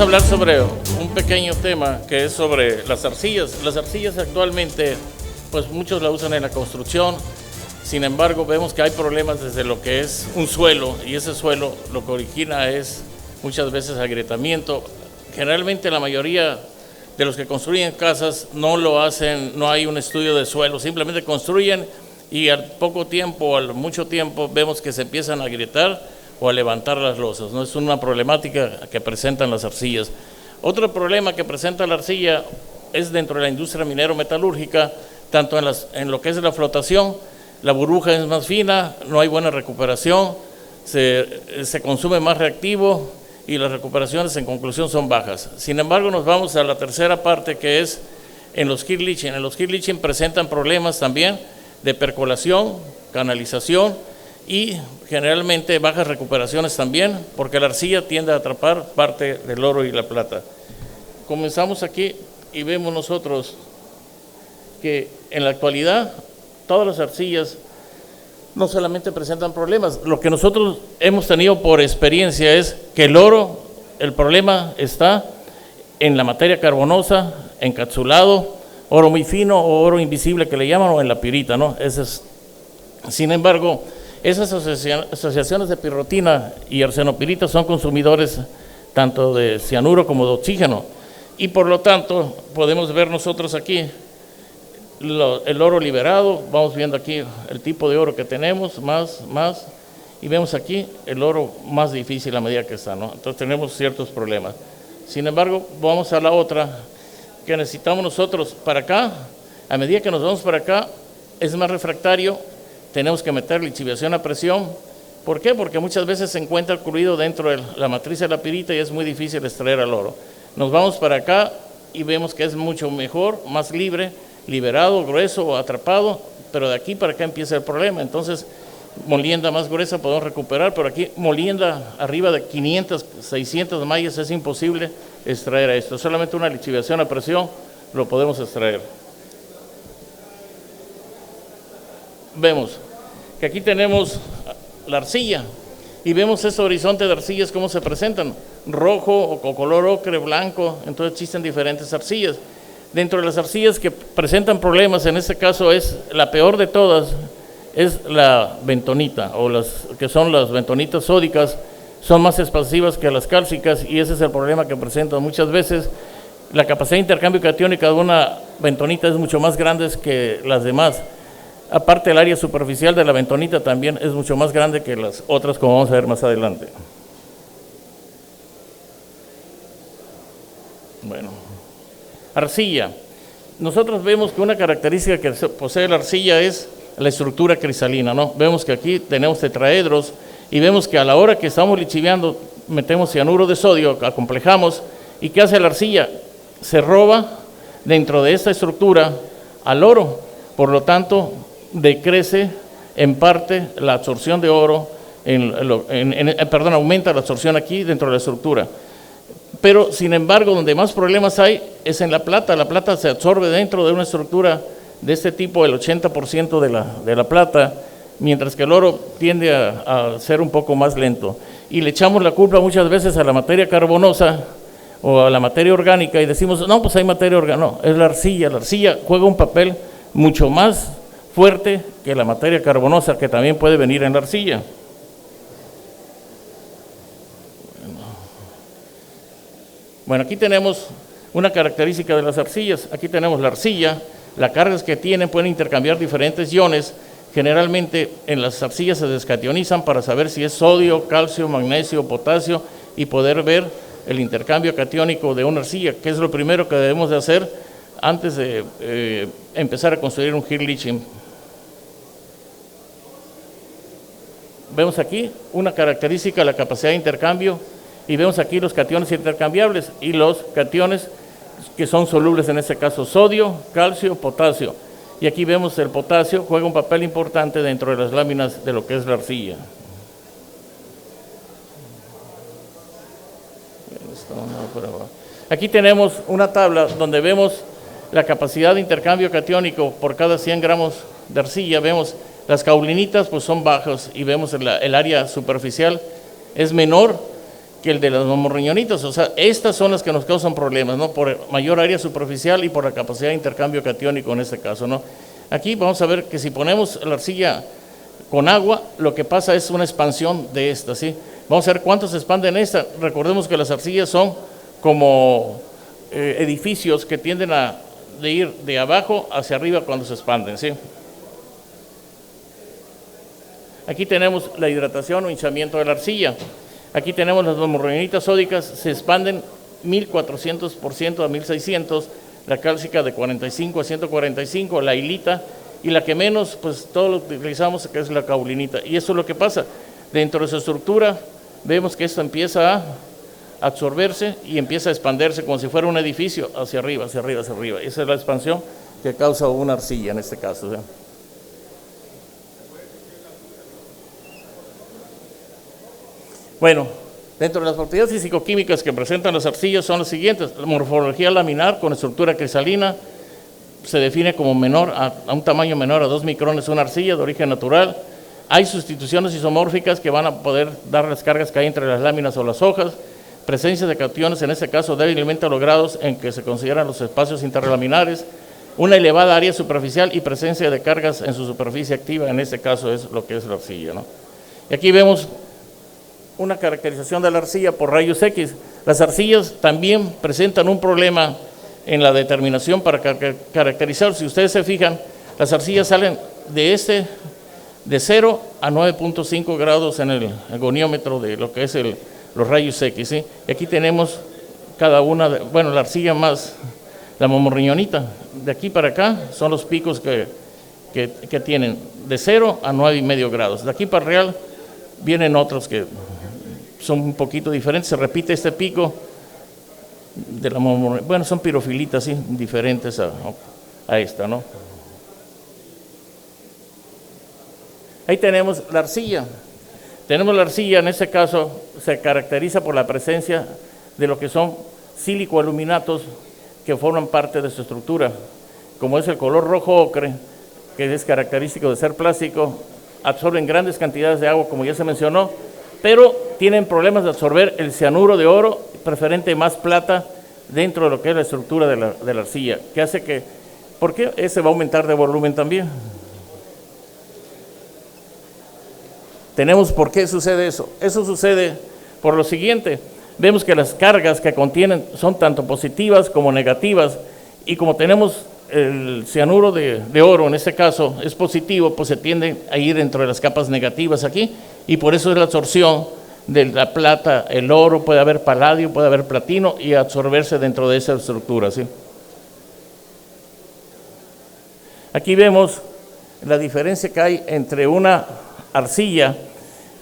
a hablar sobre un pequeño tema que es sobre las arcillas. Las arcillas actualmente, pues muchos la usan en la construcción. Sin embargo, vemos que hay problemas desde lo que es un suelo, y ese suelo lo que origina es muchas veces agrietamiento. Generalmente la mayoría de los que construyen casas no lo hacen, no hay un estudio de suelo, simplemente construyen y al poco tiempo, al mucho tiempo, vemos que se empiezan a agrietar o a levantar las losas, ¿no? Es una problemática que presentan las arcillas. Otro problema que presenta la arcilla es dentro de la industria minero-metalúrgica, tanto en lo que es la flotación. La burbuja es más fina, no hay buena recuperación, se consume más reactivo y las recuperaciones en conclusión son bajas. Sin embargo, nos vamos a la tercera parte, que es en los heat leaching. En los heat leaching presentan problemas también de percolación, canalización y generalmente bajas recuperaciones también, porque la arcilla tiende a atrapar parte del oro y la plata. Comenzamos aquí y vemos nosotros que en la actualidad todas las arcillas no solamente presentan problemas, lo que nosotros hemos tenido por experiencia es que el oro, el problema está en la materia carbonosa, encapsulado, oro muy fino o oro invisible que le llaman, o en la pirita, ¿no? Sin embargo, esas asociaciones de pirrotina y arsenopirita son consumidores tanto de cianuro como de oxígeno, y por lo tanto podemos ver nosotros aquí el oro liberado. Vamos viendo aquí el tipo de oro que tenemos, más, y vemos aquí el oro más difícil a medida que está, ¿no? Entonces tenemos ciertos problemas. Sin embargo, vamos a la otra que necesitamos nosotros para acá. A medida que nos vamos para acá, es más refractario, tenemos que meter lixiviación a presión. ¿Por qué? Porque muchas veces se encuentra ocurrido dentro de la matriz de la pirita y es muy difícil extraer el oro. Nos vamos para acá y vemos que es mucho mejor, más libre, liberado, grueso o atrapado, pero de aquí para acá empieza el problema. Entonces, molienda más gruesa podemos recuperar, pero aquí molienda arriba de 500, 600 mallas es imposible extraer esto. Solamente una lixiviación a presión lo podemos extraer. Vemos que aquí tenemos la arcilla y vemos ese horizonte de arcillas cómo se presentan, rojo o color ocre, blanco. Entonces existen diferentes arcillas. Dentro de las arcillas que presentan problemas, en este caso es la peor de todas, es la bentonita, o las que son las bentonitas sódicas, son más expansivas que las cálcicas, y ese es el problema que presentan muchas veces. La capacidad de intercambio catiónica de una bentonita es mucho más grande que las demás. Aparte, el área superficial de la bentonita también es mucho más grande que las otras, como vamos a ver más adelante. Bueno, arcilla. Nosotros vemos que una característica que posee la arcilla es la estructura cristalina, ¿no? Vemos que aquí tenemos tetraedros y vemos que a la hora que estamos lixiviando metemos cianuro de sodio, acomplejamos, y ¿qué hace la arcilla? Se roba dentro de esta estructura al oro, por lo tanto decrece en parte la absorción de oro, aumenta la absorción aquí dentro de la estructura. Pero, sin embargo, donde más problemas hay es en la plata. La plata se absorbe dentro de una estructura de este tipo, el 80% de la plata, mientras que el oro tiende a ser un poco más lento. Y le echamos la culpa muchas veces a la materia carbonosa o a la materia orgánica y decimos, no, pues hay materia orgánica. No, es la arcilla. La arcilla juega un papel mucho más fuerte que la materia carbonosa, que también puede venir en la arcilla. Bueno, aquí tenemos una característica de las arcillas. Aquí tenemos la arcilla, las cargas que tienen pueden intercambiar diferentes iones. Generalmente en las arcillas se descationizan para saber si es sodio, calcio, magnesio, potasio, y poder ver el intercambio catiónico de una arcilla, que es lo primero que debemos de hacer antes de empezar a construir un heat leaching. Vemos aquí una característica de la capacidad de intercambio, y vemos aquí los cationes intercambiables y los cationes que son solubles, en este caso sodio, calcio, potasio. Y aquí vemos el potasio juega un papel importante dentro de las láminas de lo que es la arcilla. Aquí tenemos una tabla donde vemos la capacidad de intercambio catiónico por cada 100 gramos de arcilla. Vemos las caulinitas pues son bajas, y vemos el área superficial es menor que el de las momorriñonitas. O sea, estas son las que nos causan problemas, ¿no? Por mayor área superficial y por la capacidad de intercambio catiónico en este caso, ¿no? Aquí vamos a ver que si ponemos la arcilla con agua, lo que pasa es una expansión de esta, ¿sí? Vamos a ver cuánto se expande en esta. Recordemos que las arcillas son como edificios que tienden de ir de abajo hacia arriba cuando se expanden, ¿sí? Aquí tenemos la hidratación o hinchamiento de la arcilla. Aquí tenemos las momorriñonitas sódicas, se expanden 1400% a 1600, la cálcica de 45 a 145, la hilita, y la que menos, pues todo lo utilizamos, que es la caulinita. Y eso es lo que pasa. Dentro de su estructura, vemos que esto empieza a absorberse y empieza a expandirse como si fuera un edificio hacia arriba, hacia arriba, hacia arriba. Esa es la expansión que causa una arcilla en este caso, ¿sí? Bueno, dentro de las propiedades físico-químicas que presentan las arcillas son las siguientes. La morfología laminar con estructura cristalina se define como menor a un tamaño menor a 2 micrones una arcilla de origen natural. Hay sustituciones isomórficas que van a poder dar las cargas que hay entre las láminas o las hojas. Presencia de cationes, en este caso débilmente logrados en que se consideran los espacios interlaminares. Una elevada área superficial y presencia de cargas en su superficie activa, en este caso es lo que es la arcilla, ¿no? Y aquí vemos una caracterización de la arcilla por rayos X. Las arcillas también presentan un problema en la determinación para caracterizar. Si ustedes se fijan, las arcillas salen de 0 a 9.5 grados en el goniómetro de lo que es los rayos X, ¿sí? Y aquí tenemos cada una, la arcilla más la momorriñonita. De aquí para acá son los picos que tienen de 0 a 9,5 grados. De aquí para real vienen otros que son un poquito diferentes. Se repite este pico de la momorriñonita. Son pirofilitas, sí, diferentes a esta, ¿no? Ahí tenemos la arcilla. Tenemos la arcilla, en este caso, se caracteriza por la presencia de lo que son sílico-aluminatos que forman parte de su estructura, como es el color rojo ocre, que es característico de ser plástico, absorben grandes cantidades de agua, como ya se mencionó, pero tienen problemas de absorber el cianuro de oro, preferente más plata, dentro de lo que es la estructura de la arcilla, que hace que, ¿por qué? Ese va a aumentar de volumen también. Tenemos por qué sucede eso. Eso sucede por lo siguiente. Vemos que las cargas que contienen son tanto positivas como negativas, y como tenemos el cianuro de oro, en este caso es positivo, pues se tiende a ir dentro de las capas negativas aquí, y por eso es la absorción de la plata, el oro, puede haber paladio, puede haber platino, y absorberse dentro de esa estructura, ¿sí? Aquí vemos la diferencia que hay entre una arcilla,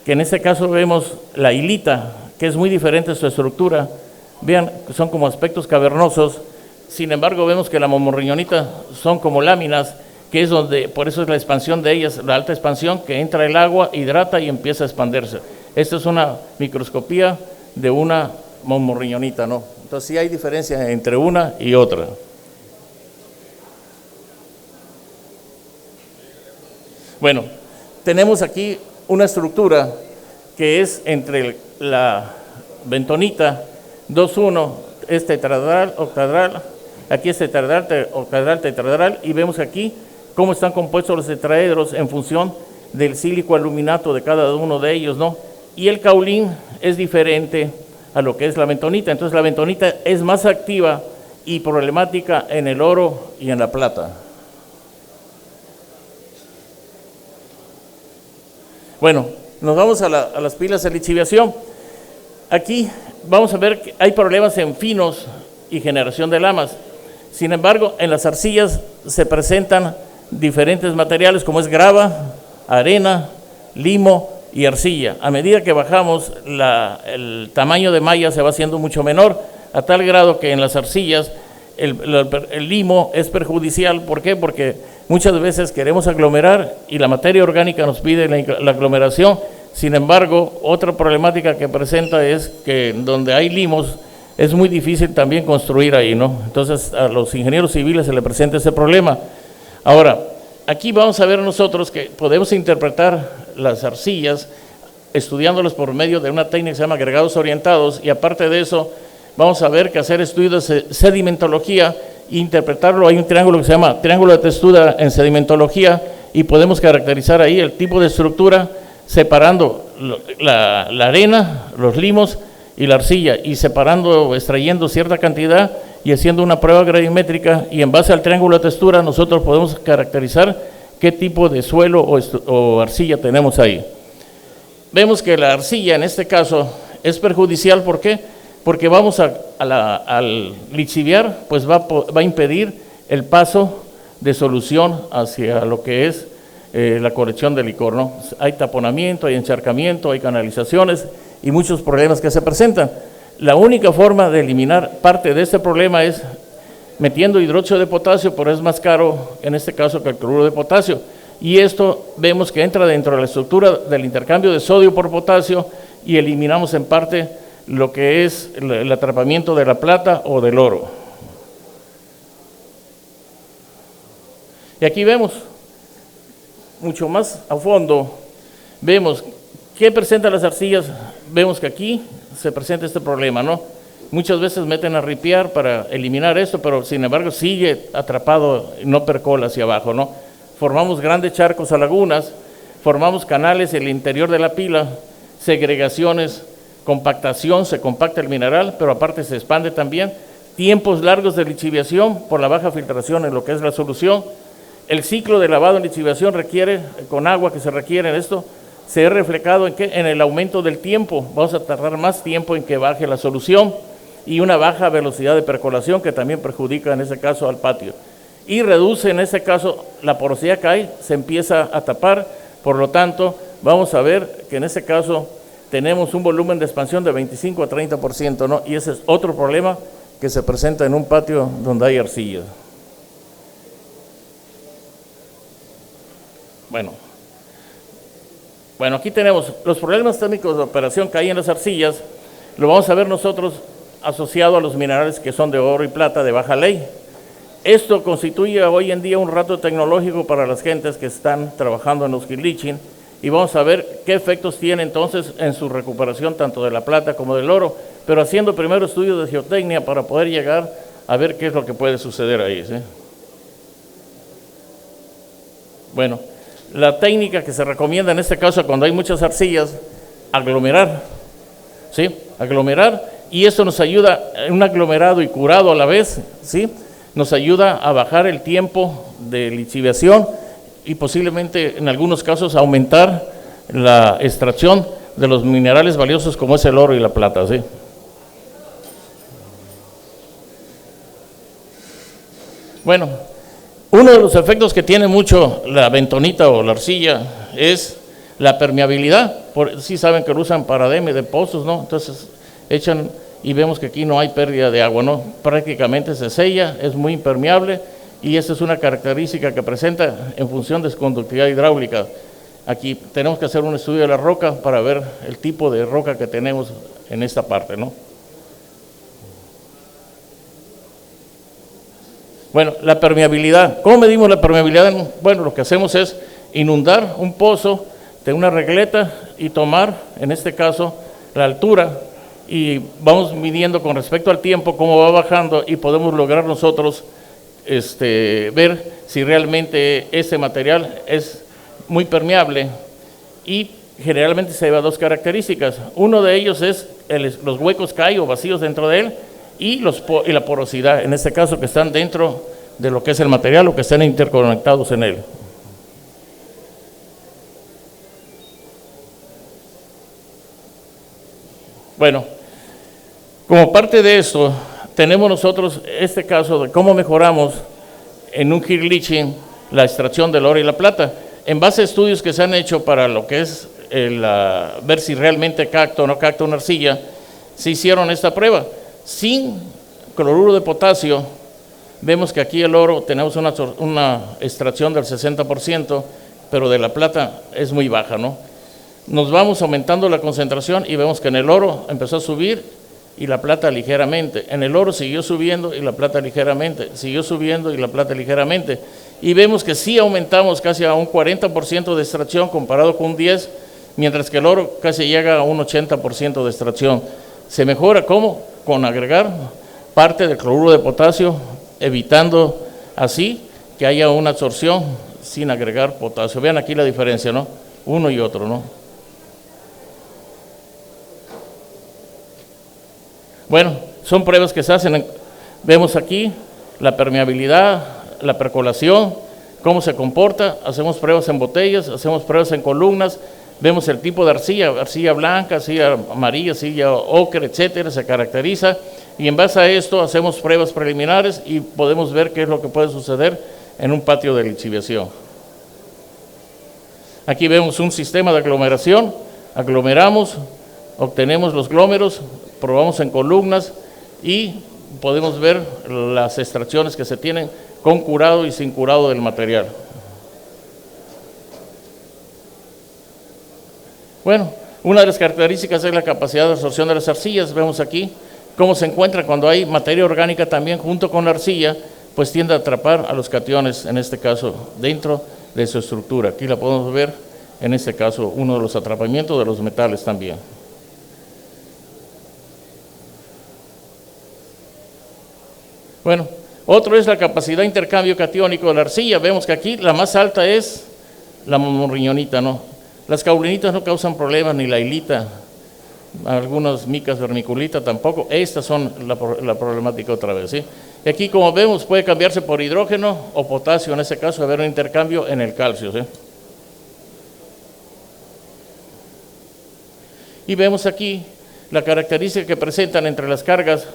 que en este caso vemos la hilita, que es muy diferente su estructura. Vean, son como aspectos cavernosos. Sin embargo, vemos que la momorriñonita son como láminas, que es donde, por eso es la expansión de ellas, la alta expansión, que entra el agua, hidrata y empieza a expandirse. Esta es una microscopía de una momorriñonita, ¿no? Entonces sí hay diferencia entre una y otra. Bueno, tenemos aquí una estructura que es entre la bentonita 2,1, es tetradral, octadral, aquí es tetradral, octadral, tetradral, y vemos aquí cómo están compuestos los tetraedros en función del sílico aluminato de cada uno de ellos, ¿no? Y el caulín es diferente a lo que es la bentonita. Entonces la bentonita es más activa y problemática en el oro y en la plata. Bueno, nos vamos a las pilas de lixiviación. Aquí vamos a ver que hay problemas en finos y generación de lamas. Sin embargo, en las arcillas se presentan diferentes materiales como es grava, arena, limo y arcilla. A medida que bajamos, el tamaño de malla se va haciendo mucho menor, a tal grado que en las arcillas el limo es perjudicial. ¿Por qué? Porque muchas veces queremos aglomerar y la materia orgánica nos pide la aglomeración. Sin embargo, otra problemática que presenta es que donde hay limos es muy difícil también construir ahí, ¿no? Entonces a los ingenieros civiles se les presenta ese problema. Ahora, aquí vamos a ver nosotros que podemos interpretar las arcillas estudiándolos por medio de una técnica que se llama agregados orientados, y aparte de eso vamos a ver que hacer estudios de sedimentología e interpretarlo. Hay un triángulo que se llama triángulo de textura en sedimentología, y podemos caracterizar ahí el tipo de estructura separando la arena, los limos y la arcilla, y separando, extrayendo cierta cantidad y haciendo una prueba gravimétrica, y en base al triángulo de textura nosotros podemos caracterizar qué tipo de suelo o arcilla tenemos ahí. Vemos que la arcilla en este caso es perjudicial. ¿Por qué? Porque vamos al lixiviar, pues va a impedir el paso de solución hacia lo que es la colección de licor, ¿no? Hay taponamiento, hay encharcamiento, hay canalizaciones y muchos problemas que se presentan. La única forma de eliminar parte de este problema es metiendo hidróxido de potasio, pero es más caro en este caso que el cloruro de potasio. Y esto vemos que entra dentro de la estructura del intercambio de sodio por potasio, y eliminamos en parte lo que es el atrapamiento de la plata o del oro. Y aquí vemos, mucho más a fondo, vemos qué presentan las arcillas. Vemos que aquí se presenta este problema, ¿no? Muchas veces meten a ripiar para eliminar esto, pero sin embargo sigue atrapado, no percola hacia abajo, ¿no? Formamos grandes charcos o lagunas, formamos canales en el interior de la pila, segregaciones, compactación, se compacta el mineral, pero aparte se expande también, tiempos largos de lixiviación por la baja filtración en lo que es la solución. El ciclo de lavado en lixiviación requiere, con agua que se requiere en esto, se ve reflejado en el aumento del tiempo. Vamos a tardar más tiempo en que baje la solución, y una baja velocidad de percolación que también perjudica en ese caso al patio. Y reduce en ese caso la porosidad que hay, se empieza a tapar. Por lo tanto, vamos a ver que en ese caso tenemos un volumen de expansión de 25 a 30%, ¿no? Y ese es otro problema que se presenta en un patio donde hay arcilla. Bueno, aquí tenemos los problemas técnicos de operación que hay en las arcillas. Lo vamos a ver nosotros asociado a los minerales que son de oro y plata de baja ley. Esto constituye hoy en día un reto tecnológico para las gentes que están trabajando en los heap leaching, y vamos a ver qué efectos tiene entonces en su recuperación tanto de la plata como del oro, pero haciendo primero estudios de geotecnia para poder llegar a ver qué es lo que puede suceder ahí, ¿sí? Bueno, la técnica que se recomienda en este caso cuando hay muchas arcillas, aglomerar, ¿sí? Aglomerar, y eso nos ayuda, un aglomerado y curado a la vez, ¿sí? Nos ayuda a bajar el tiempo de lixiviación y posiblemente en algunos casos aumentar la extracción de los minerales valiosos como es el oro y la plata, ¿sí? Bueno, uno de los efectos que tiene mucho la bentonita o la arcilla es la permeabilidad. Sí saben que lo usan para deme de pozos, ¿no? Entonces echan y vemos que aquí no hay pérdida de agua, ¿no? Prácticamente se sella, es muy impermeable, y esa es una característica que presenta en función de su conductividad hidráulica. Aquí tenemos que hacer un estudio de la roca para ver el tipo de roca que tenemos en esta parte, ¿no? Bueno, la permeabilidad. ¿Cómo medimos la permeabilidad? Bueno, lo que hacemos es inundar un pozo de una regleta y tomar, en este caso, la altura, y vamos midiendo con respecto al tiempo cómo va bajando, y podemos lograr nosotros ver si realmente este material es muy permeable. Y generalmente se lleva dos características. Uno de ellos es los huecos que hay o vacíos dentro de él, y la porosidad, en este caso, que están dentro de lo que es el material o que estén interconectados en él. Bueno, como parte de esto, tenemos nosotros este caso de cómo mejoramos en un heap leaching la extracción del oro y la plata. En base a estudios que se han hecho para lo que es ver si realmente capta o no capta una arcilla, se hicieron esta prueba. Sin cloruro de potasio, vemos que aquí el oro tenemos una extracción del 60%, pero de la plata es muy baja, ¿no? Nos vamos aumentando la concentración y vemos que en el oro empezó a subir y la plata ligeramente. En el oro siguió subiendo y la plata ligeramente, siguió subiendo y la plata ligeramente. Y vemos que sí aumentamos casi a un 40% de extracción comparado con un 10%, mientras que el oro casi llega a un 80% de extracción. ¿Se mejora cómo? Con agregar parte del cloruro de potasio, evitando así que haya una absorción sin agregar potasio. Vean aquí la diferencia, ¿no? Uno y otro, ¿no? Bueno, son pruebas que se hacen, vemos aquí la permeabilidad, la percolación, cómo se comporta, hacemos pruebas en botellas, hacemos pruebas en columnas, vemos el tipo de arcilla, arcilla blanca, arcilla amarilla, arcilla ocre, etcétera, se caracteriza, y en base a esto hacemos pruebas preliminares y podemos ver qué es lo que puede suceder en un patio de lixiviación. Aquí vemos un sistema de aglomeración, aglomeramos, obtenemos los glómeros, probamos en columnas y podemos ver las extracciones que se tienen con curado y sin curado del material. Bueno, una de las características es la capacidad de absorción de las arcillas. Vemos aquí cómo se encuentra cuando hay materia orgánica también junto con la arcilla, pues tiende a atrapar a los cationes, en este caso, dentro de su estructura. Aquí la podemos ver, en este caso, uno de los atrapamientos de los metales también. Bueno, otro es la capacidad de intercambio catiónico de la arcilla. Vemos que aquí la más alta es la monriñonita, ¿no? Las caulinitas no causan problemas, ni la hilita, algunas micas vermiculita tampoco. Estas son la problemática otra vez, ¿sí? Y aquí, como vemos, puede cambiarse por hidrógeno o potasio, en este caso, haber un intercambio en el calcio, ¿sí? Y vemos aquí la característica que presentan entre las cargas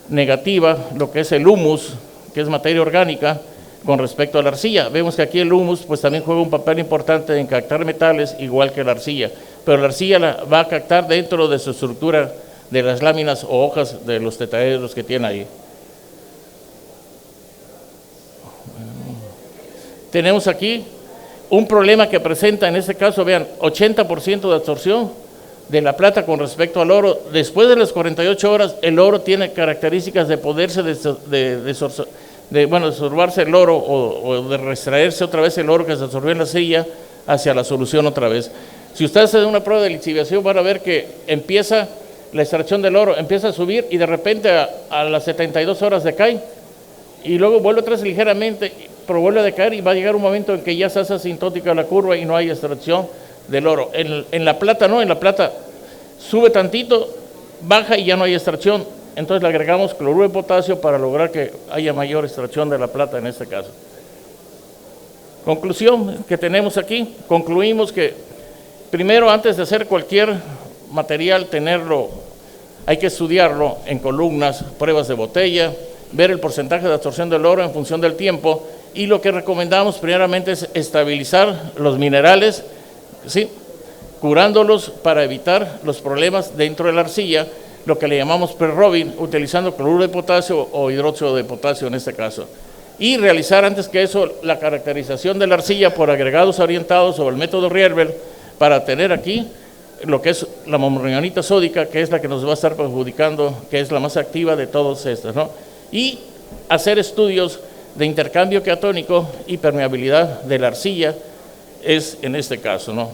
negativa, lo que es el humus, que es materia orgánica, con respecto a la arcilla. Vemos que aquí el humus pues también juega un papel importante en captar metales, igual que la arcilla, pero la arcilla la va a captar dentro de su estructura de las láminas o hojas de los tetraedros que tiene ahí. Tenemos aquí un problema que presenta en este caso, vean, 80% de absorción de la plata con respecto al oro. Después de las 48 horas, el oro tiene características de poderse desorbarse el oro o de reextraerse otra vez el oro que se absorbió en la arcilla hacia la solución otra vez. Si ustedes hacen una prueba de lixiviación, van a ver que empieza la extracción del oro, empieza a subir y de repente a las 72 horas decae y luego vuelve otra vez ligeramente, pero vuelve a decaer y va a llegar un momento en que ya se hace asintótica la curva y no hay extracción del oro. En la plata no, en la plata sube tantito, baja y ya no hay extracción. Entonces le agregamos cloruro de potasio para lograr que haya mayor extracción de la plata en este caso. Conclusión que tenemos aquí, concluimos que primero, antes de hacer cualquier material, hay que estudiarlo en columnas, pruebas de botella, ver el porcentaje de absorción del oro en función del tiempo, y lo que recomendamos primeramente es estabilizar los minerales, ¿sí?, curándolos para evitar los problemas dentro de la arcilla, lo que le llamamos pre-robbing, utilizando cloruro de potasio o hidróxido de potasio en este caso. Y realizar antes que eso la caracterización de la arcilla por agregados orientados o el método Rierber para tener aquí lo que es la monriñonita sódica, que es la que nos va a estar perjudicando, que es la más activa de todas estas, ¿no? Y hacer estudios de intercambio catónico y permeabilidad de la arcilla es en este caso, ¿no?